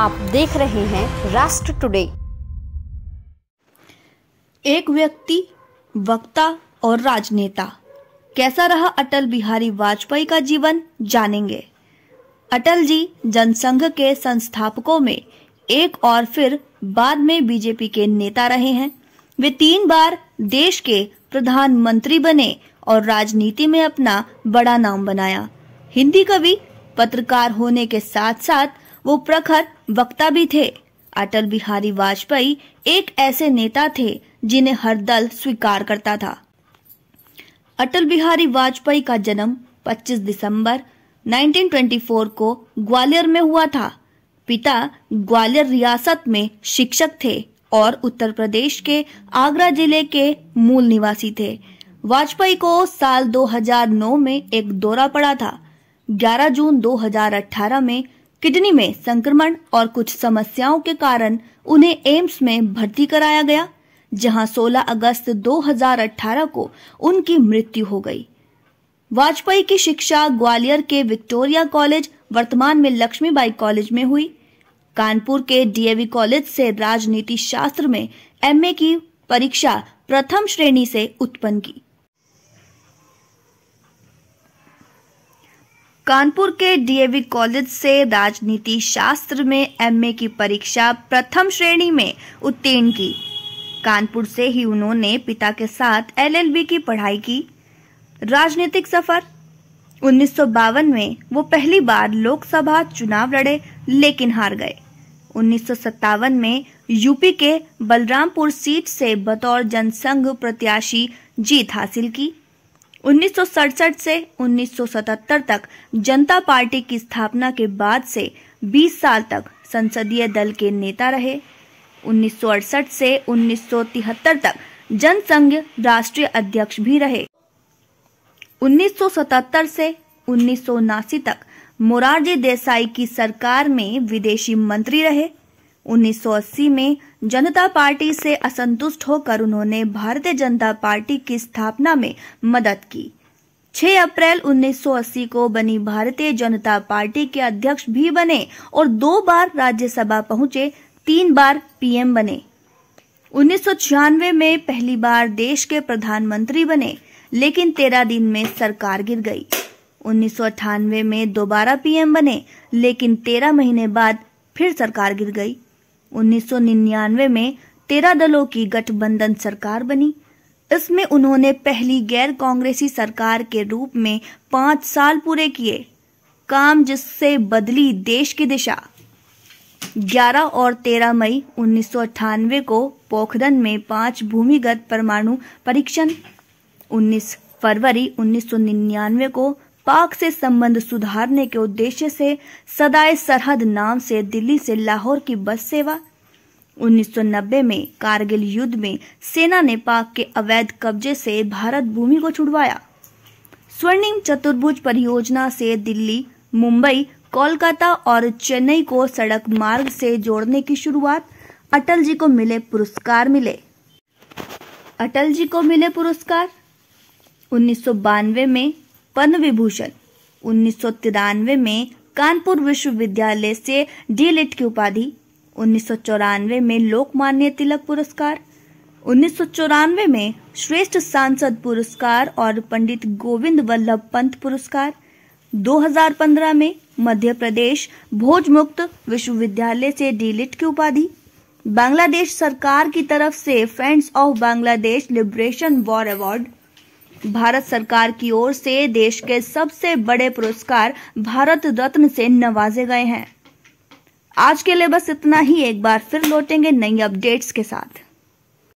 आप देख रहे हैं राष्ट्र टुडे। एक व्यक्ति, वक्ता और राजनेता, कैसा रहा अटल बिहारी वाजपेयी का जीवन, जानेंगे। अटल जी जनसंघ के संस्थापकों में एक और फिर बाद में बीजेपी के नेता रहे हैं। वे 3 बार देश के प्रधानमंत्री बने और राजनीति में अपना बड़ा नाम बनाया। हिंदी कवि, पत्रकार होने के साथ साथ वो प्रखर वक्ता भी थे। अटल बिहारी वाजपेयी एक ऐसे नेता थे जिन्हें हर दल स्वीकार करता था। अटल बिहारी वाजपेयी का जन्म 25 दिसंबर 1924 को ग्वालियर में हुआ था। पिता ग्वालियर रियासत में शिक्षक थे और उत्तर प्रदेश के आगरा जिले के मूल निवासी थे। वाजपेयी को साल 2009 में एक दौरा पड़ा था। 11 जून 2018 में किडनी में संक्रमण और कुछ समस्याओं के कारण उन्हें एम्स में भर्ती कराया गया, जहां 16 अगस्त 2018 को उनकी मृत्यु हो गई। वाजपेयी की शिक्षा ग्वालियर के विक्टोरिया कॉलेज, वर्तमान में लक्ष्मीबाई कॉलेज में हुई। कानपुर के डीएवी कॉलेज से राजनीति शास्त्र में एमए की परीक्षा प्रथम श्रेणी से उत्पन्न की। कानपुर के डीएवी कॉलेज से राजनीति शास्त्र में एमए की परीक्षा प्रथम श्रेणी में उत्तीर्ण की। कानपुर से ही उन्होंने पिता के साथ एलएलबी की पढ़ाई की। राजनीतिक सफर 1952 में वो पहली बार लोकसभा चुनाव लड़े लेकिन हार गए। 1957 में यूपी के बलरामपुर सीट से बतौर जनसंघ प्रत्याशी जीत हासिल की। 1967 से 1977 तक जनता पार्टी की स्थापना के बाद से 20 साल तक संसदीय दल के नेता रहे। 1968 से 1973 तक जनसंघ राष्ट्रीय अध्यक्ष भी रहे। 1977 से 1979 तक मोरारजी देसाई की सरकार में विदेशी मंत्री रहे। 1980 में जनता पार्टी से असंतुष्ट होकर उन्होंने भारतीय जनता पार्टी की स्थापना में मदद की। 6 अप्रैल 1980 को बनी भारतीय जनता पार्टी के अध्यक्ष भी बने और 2 बार राज्यसभा पहुंचे, 3 बार पीएम बने। 1996 में पहली बार देश के प्रधानमंत्री बने, लेकिन 13 दिन में सरकार गिर गई। 1998 में दोबारा पीएम बने, लेकिन 13 महीने बाद फिर सरकार गिर गई। 1999 में 13 दलों की गठबंधन सरकार बनी। इसमें उन्होंने पहली गैर कांग्रेसी सरकार के रूप में 5 साल पूरे किए, काम जिससे बदली देश की दिशा। 11 और 13 मई 1998 को पोखरण में 5 भूमिगत परमाणु परीक्षण। 19 फरवरी 1999 को पाक से संबंध सुधारने के उद्देश्य से सदाए सरहद नाम से दिल्ली से लाहौर की बस सेवा। 1990 में कारगिल युद्ध में सेना ने पाक के अवैध कब्जे से भारत भूमि को छुड़वाया। स्वर्णिम चतुर्भुज परियोजना से दिल्ली, मुंबई, कोलकाता और चेन्नई को सड़क मार्ग से जोड़ने की शुरुआत। अटल जी को मिले पुरस्कार। 1992 में पद्म विभूषण, 1993 में कानपुर विश्वविद्यालय से डीलिट की उपाधि, 1994 में लोकमान्य तिलक पुरस्कार, 1994 में श्रेष्ठ सांसद पुरस्कार और पंडित गोविंद वल्लभ पंत पुरस्कार, 2015 में मध्य प्रदेश भोजमुक्त विश्वविद्यालय से डीलिट की उपाधि, बांग्लादेश सरकार की तरफ से friends of Bangladesh liberation war award, Bharat सरकार की ओर से देश के सबसे बड़े पुरस्कार भारत रत्न से नवाजे गए हैं। आज के लिए बस इतना ही। एक बार फिर लौटेंगे नई अपडेट्स के साथ।